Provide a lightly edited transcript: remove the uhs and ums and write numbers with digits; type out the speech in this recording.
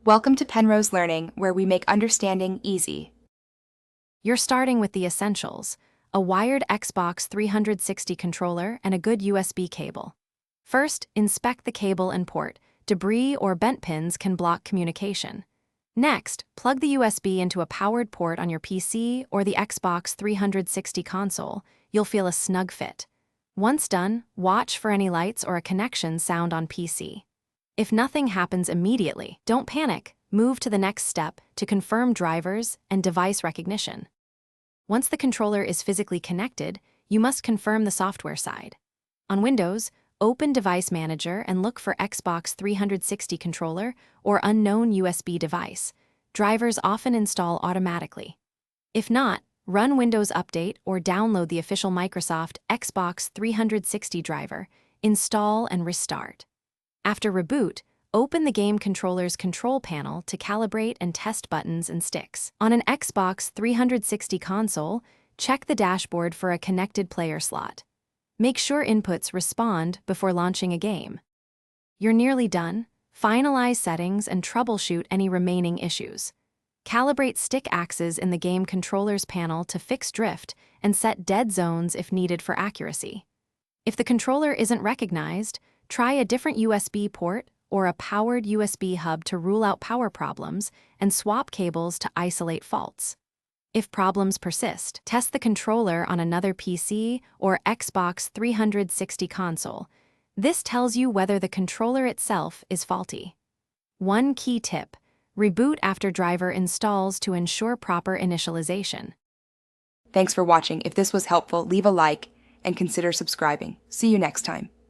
Welcome to Penrose Learning, where we make understanding easy. You're starting with the essentials: a wired Xbox 360 controller and a good USB cable. First, inspect the cable and port. Debris or bent pins can block communication. Next, plug the USB into a powered port on your PC or the Xbox 360 console. You'll feel a snug fit. Once done, watch for any lights or a connection sound on PC. If nothing happens immediately, don't panic. Move to the next step to confirm drivers and device recognition. Once the controller is physically connected, you must confirm the software side. On Windows, open Device Manager and look for Xbox 360 controller or unknown USB device. Drivers often install automatically. If not, run Windows Update or download the official Microsoft Xbox 360 driver, install and restart. After reboot, open the game controller's control panel to calibrate and test buttons and sticks. On an Xbox 360 console, check the dashboard for a connected player slot. Make sure inputs respond before launching a game. You're nearly done. Finalize settings and troubleshoot any remaining issues. Calibrate stick axes in the game controller's panel to fix drift and set dead zones if needed for accuracy. If the controller isn't recognized, try a different USB port or a powered USB hub to rule out power problems and swap cables to isolate faults. If problems persist, test the controller on another PC or Xbox 360 console. This tells you whether the controller itself is faulty. One key tip: reboot after driver installs to ensure proper initialization. Thanks for watching. If this was helpful, leave a like and consider subscribing. See you next time.